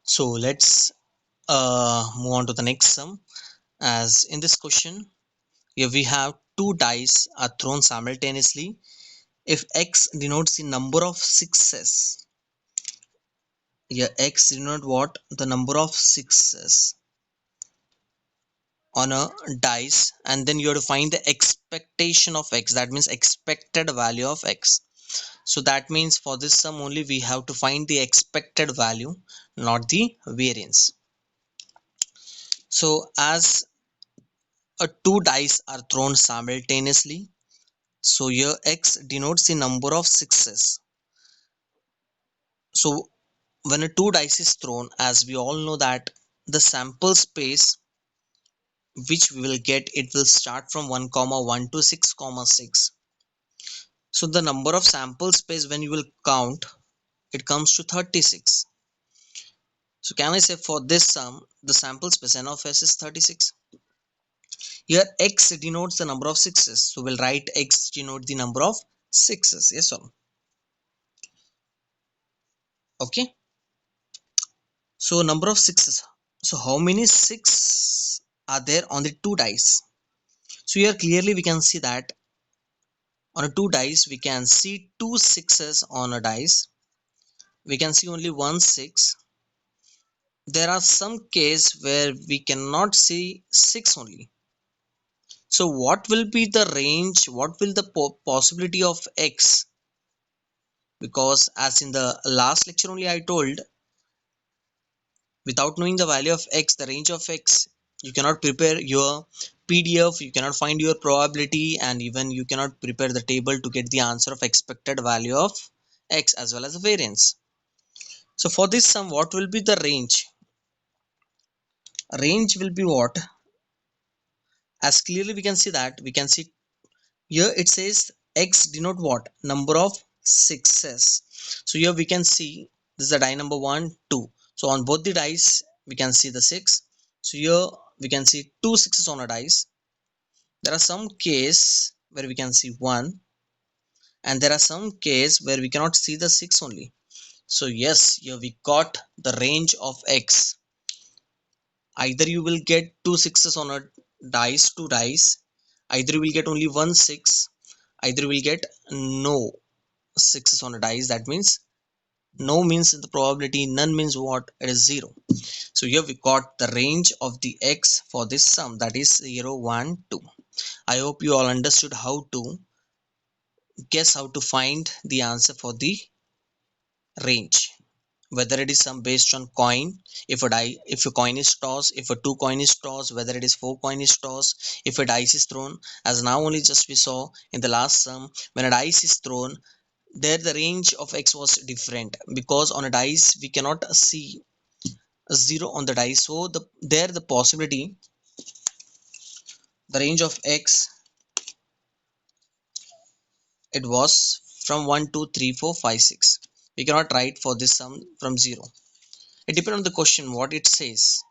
So let's move on to the next sum. As in this question, here we have two dice are thrown simultaneously. If x denotes the number of sixes, here x denote what? The number of sixes on a dice, and then you have to find the expectation of x. That means expected value of x. So that means for this sum only we have to find the expected value, not the variance. So as two dice are thrown simultaneously, so here x denotes the number of sixes. So when a two dice is thrown, as we all know that the sample space which we will get, it will start from 1 comma 1 to 6 comma 6. So the number of sample space when you will count, it comes to 36. So can I say for this sum the sample space n of s is 36? Here x denotes the number of sixes, so we'll write x denote the number of sixes. Yes or no? Okay, so number of sixes. So how many six are there on the two dice? So here clearly we can see that on a two dice we can see two sixes on a dice. We can see only one six. There are some case where we cannot see six only. So what will be the range? What will the possibility of x? Because as in the last lecture only I told, without knowing the value of x, the range of x, you cannot prepare your PDF, you cannot find your probability, and even you cannot prepare the table to get the answer of expected value of x as well as the variance. So for this sum, what will be the range? Range will be what? As clearly we can see that, we can see here it says x denote what? Number of sixes. So here we can see this is the die number 1 2. So on both the dice we can see the 6. So here we can see two sixes on a dice. There are some case where we can see 1, and there are some case where we cannot see the 6 only. So yes, here we got the range of x. Either you will get two sixes on a dice, two dice, either you will get only one six, either you will get no sixes on a dice. That means no means the probability, none means what? It is 0. So here we got the range of the x for this sum, that is 0 1 2. I hope you all understood how to guess, how to find the answer for the range, whether it is some based on coin. If a coin is tossed, if a two coin is tossed, whether it is four coin is tossed, if a dice is thrown, as now only just we saw in the last sum, when a dice is thrown, there the range of x was different, because on a dice we cannot see a 0 on the dice. So the possibility, the range of x, it was from 1 2 3 4 5 6. We cannot write for this sum from 0. It depends on the question what it says.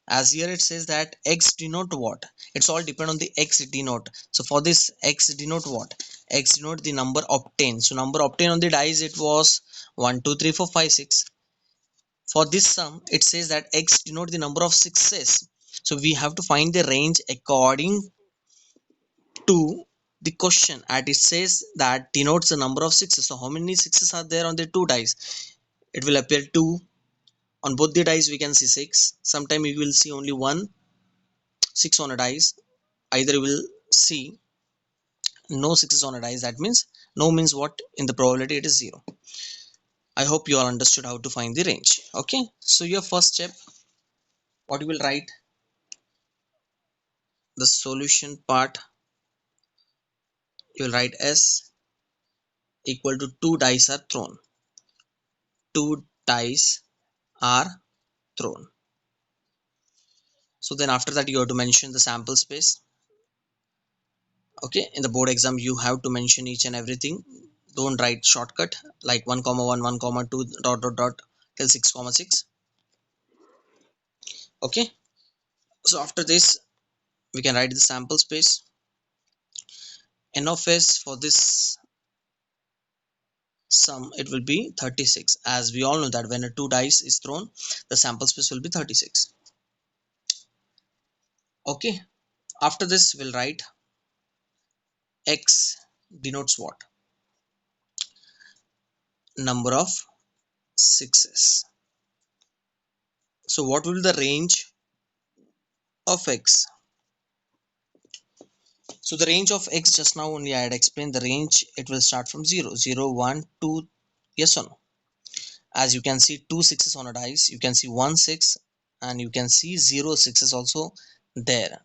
As here it says that x denote what? It's all depend on the x denote. So for this x denote what? X denote the number obtained. So number obtained on the dice, it was 1 2 3 4 5 6. For this sum it says that x denote the number of sixes. So we have to find the range according to the question, and it says that denotes the number of sixes. So how many sixes are there on the two dice? It will appear 2. On both the dice we can see 6. Sometimes you will see only one 6 on a dice. Either you will see no 6s on a dice. That means no means what? In the probability it is 0. I hope you all understood how to find the range. Okay, so your first step, what you will write, the solution part, you will write s equal to two dice are thrown. Two dice are thrown. So then after that you have to mention the sample space. Okay, in the board exam you have to mention each and everything. Don't write shortcut like 1 comma 1 1 comma 2 dot dot dot till 6 comma 6. Okay, so after this we can write the sample space. N of s for this sum it will be 36, as we all know that when a two dice is thrown, the sample space will be 36. Okay, after this we'll write x denotes what? Number of sixes. So what will be the range of x? So the range of x, just now only I had explained the range, it will start from 0, 0, 1, 2, yes or no? As you can see two sixes on a dice, you can see one six and you can see zero sixes also there.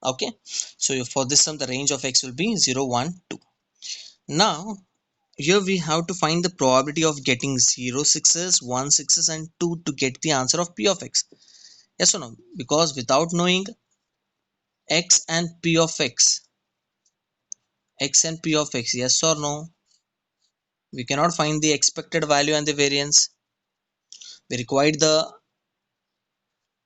Okay, so for this sum the range of x will be 0, 1, 2. Now here we have to find the probability of getting 0 sixes, 1 sixes and 2 to get the answer of p of x. Yes or no? Because without knowing x and p of x, yes or no, we cannot find the expected value and the variance. We require the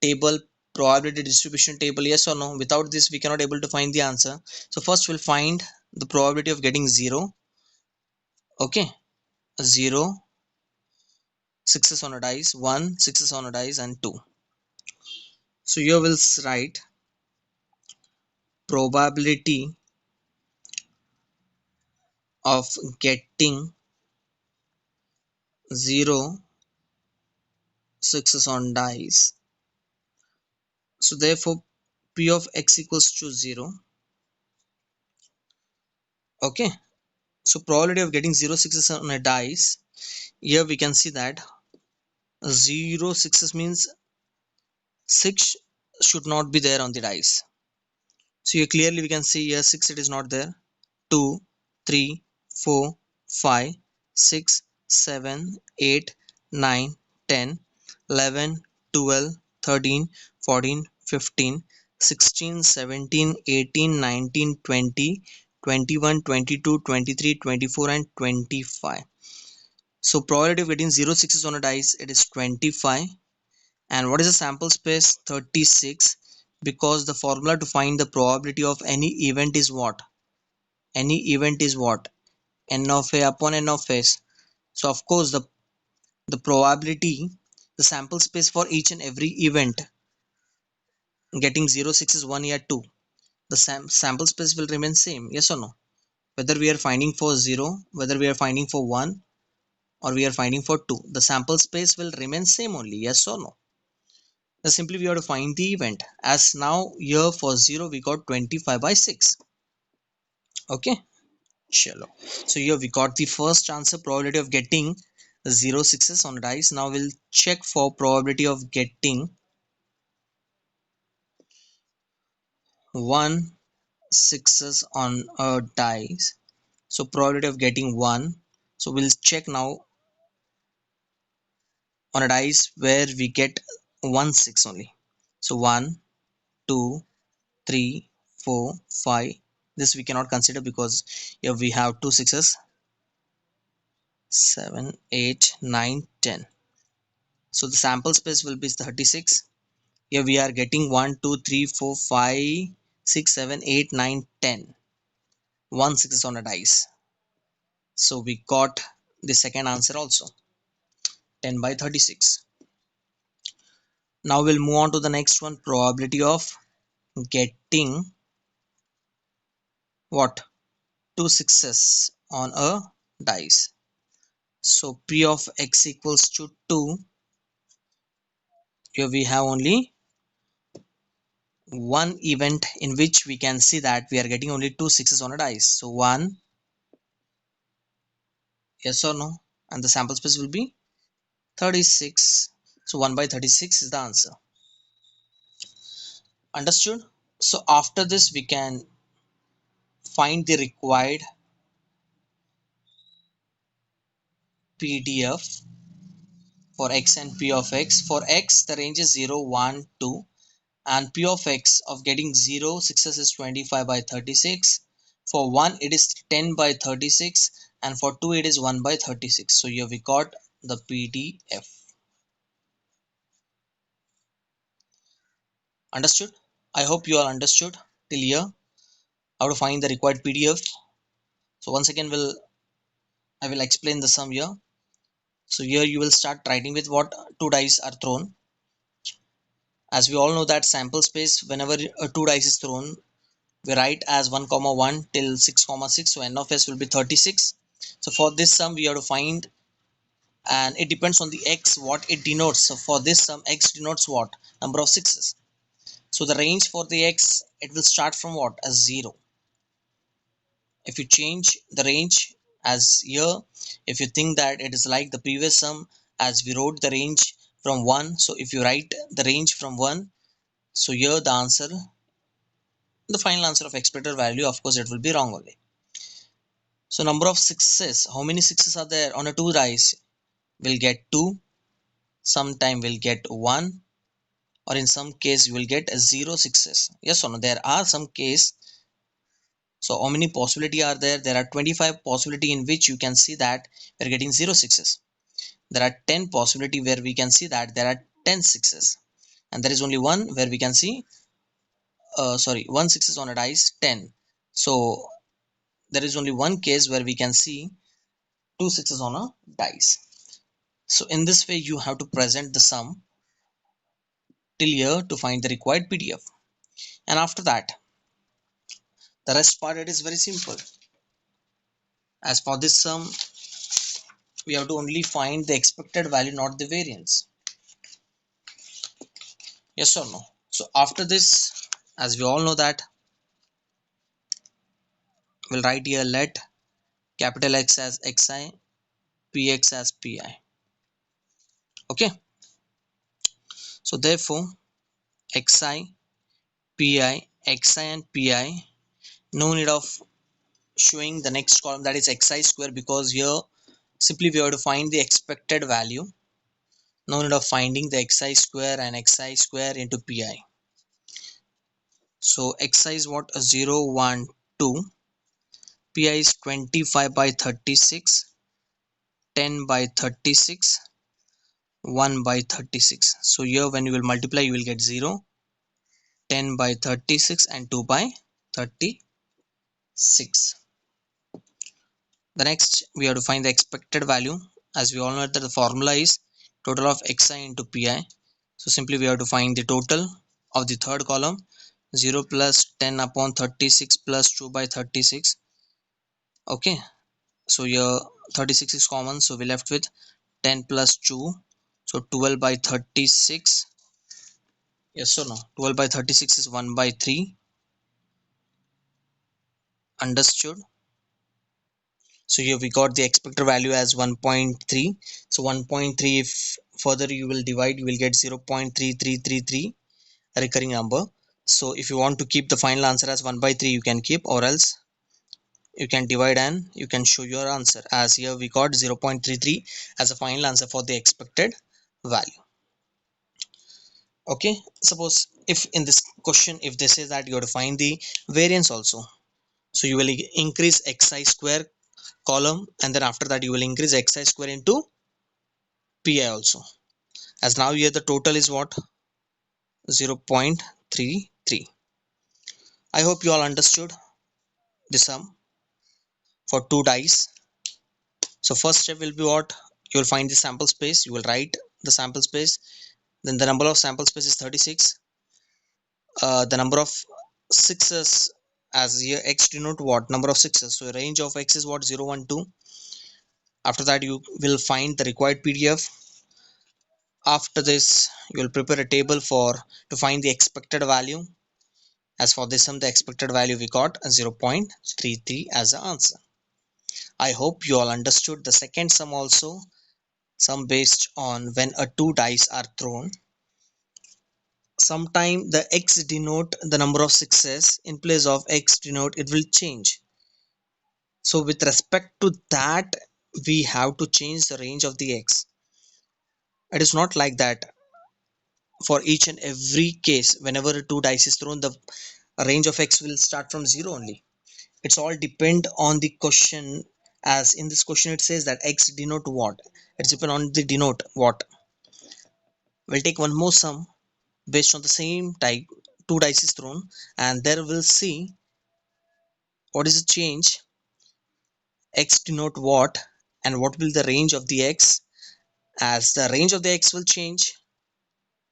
table, probability distribution table, yes or no. Without this we cannot able to find the answer. So first we'll find the probability of getting 0. Okay, 0 sixes on a dice, 1 sixes on a dice and 2. So here we'll write probability of getting 0 sixes on dice. So therefore p of x equals to 0. Okay, so probability of getting 0 sixes on a dice, here we can see that 0 sixes means 6 should not be there on the dice. So here clearly we can see here 6 it is not there. 2, 3, 4, 5, 6, 7, 8, 9, 10, 11, 12, 13, 14, 15, 16, 17, 18, 19, 20, 21, 22, 23, 24 and 25. So probability of getting 0 sixes on a dice, it is 25. And what is the sample space? 36. Because the formula to find the probability of any event is what? Any event is what? N of A upon N of S. So of course the probability, the sample space for each and every event getting 0, 6 is 1 year 2. The sample space will remain same, yes or no? Whether we are finding for 0, whether we are finding for 1 or we are finding for 2, the sample space will remain same only, yes or no? Now simply we have to find the event. As now here for 0 we got 25 by 6. Okay, chalo. So here we got the first answer, probability of getting 0 sixes on a dice. Now we'll check for probability of getting 1 sixes on a dice. So probability of getting 1. So we'll check now on a dice where we get 1 6 only. So 1, 2, 3, 4, 5. This we cannot consider because here we have two sixes. 7, 8, 9, 10. So the sample space will be 36. Here we are getting 1, 2, 3, 4, 5, 6, 7, 8, 9, 10. 1 6 is on a dice. So we got the second answer also, 10 by 36. Now we'll move on to the next one, probability of getting what? 2 sixes on a dice. So P of x equals to 2. Here we have only one event in which we can see that we are getting only two sixes on a dice. So 1, yes or no, and the sample space will be 36. So 1 by 36 is the answer. Understood? So after this we can find the required PDF for x and p of x. For x the range is 0, 1, 2, and p of x of getting 0 sixes is 25 by 36. For 1 it is 10 by 36 and for 2 it is 1 by 36. So here we got the PDF. Understood? I hope you all understood till here how to find the required PDF. So once again we'll I will explain the sum here. So here you will start writing with what two dice are thrown. As we all know that sample space, whenever two dice is thrown, we write as 1 comma 1 till 6 comma 6, so n of s will be 36. So for this sum we have to find, and it depends on the x what it denotes. So for this sum, x denotes what? Number of sixes. So the range for the x, it will start from what? As 0. If you change the range as here, if you think that it is like the previous sum, as we wrote the range from 1, so if you write the range from 1, so here the answer, the final answer of expected value, of course it will be wrong only. So number of sixes, how many sixes are there on a 2 dice? We'll get 2, sometime we'll get 1, or in some case you will get 0 sixes. Yes or no? There are some case. So how many possibility are there? There are 25 possibility in which you can see that we're getting 0 sixes. There are 10 possibility where we can see that there are 10 sixes, and there is only one where we can see one sixes on a dice 10. So there is only one case where we can see two sixes on a dice. So in this way you have to present the sum till here to find the required PDF. And after that, the rest part, it is very simple. As for this sum, we have to only find the expected value, not the variance. Yes or no? So after this, as we all know that, we'll write here let capital X as xi, px as pi. Okay. So therefore, xi, pi, xi and pi, no need of showing the next column, that is xi square, because here simply we have to find the expected value. No need of finding the xi square and xi square into pi. So xi is what? 0, 1, 2. Pi is 25 by 36, 10 by 36, 1 by 36. So here when you will multiply, you will get 0, 10 by 36 and 2 by 36. The next we have to find the expected value. As we all know that the formula is total of xi into pi. So simply we have to find the total of the third column, 0 plus 10 upon 36 plus 2 by 36. Okay, so here 36 is common, so we left with 10 plus 2, so 12 by 36. Yes or no? 12 by 36 is 1 by 3. Understood? So here we got the expected value as 1.3. So 1.3, if further you will divide, you will get 0.3333 recurring number. So if you want to keep the final answer as 1 by 3, you can keep, or else you can divide and you can show your answer. As here we got 0.33 as a final answer for the expected value. Okay, suppose if in this question, if they say that you have to find the variance also, so you will increase xi square column, and then after that you will increase xi square into pi also, as now here the total is what? 0.33. I hope you all understood the sum for two dice. So first step will be what? You will find the sample space, you will write the sample space, then the number of sample space is 36. The number of sixes, as here x denote what? Number of sixes, so range of x is what? 0, 1, 2. After that you will find the required PDF. After this you will prepare a table for to find the expected value. As for this sum, the expected value we got 0.33 as the answer. I hope you all understood the second sum also, sum based on when a two dice are thrown. Sometime the x denote the number of sixes, in place of x denote it will change. So with respect to that, we have to change the range of the x. It is not like that for each and every case. Whenever two dice is thrown, the range of x will start from 0 only. It's all depend on the question. As in this question it says that x denote what, it's depend on the denote what. We'll take one more sum based on the same type, two dice is thrown, and there we'll see what is the change. X denote what and what will the range of the x. As the range of the x will change,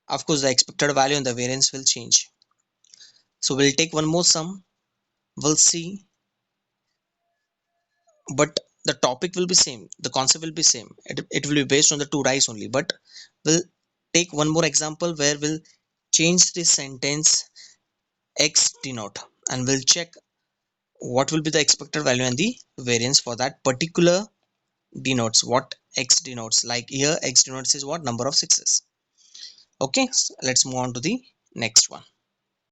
of course the expected value and the variance will change. So we'll take one more sum, we'll see, but the topic will be same, the concept will be same, it will be based on the two dice only, but we'll take one more example where we'll change the sentence x denote, and we'll check what will be the expected value and the variance for that particular denotes, what x denotes. Like here x denotes is what, number of sixes. Okay, so let's move on to the next one.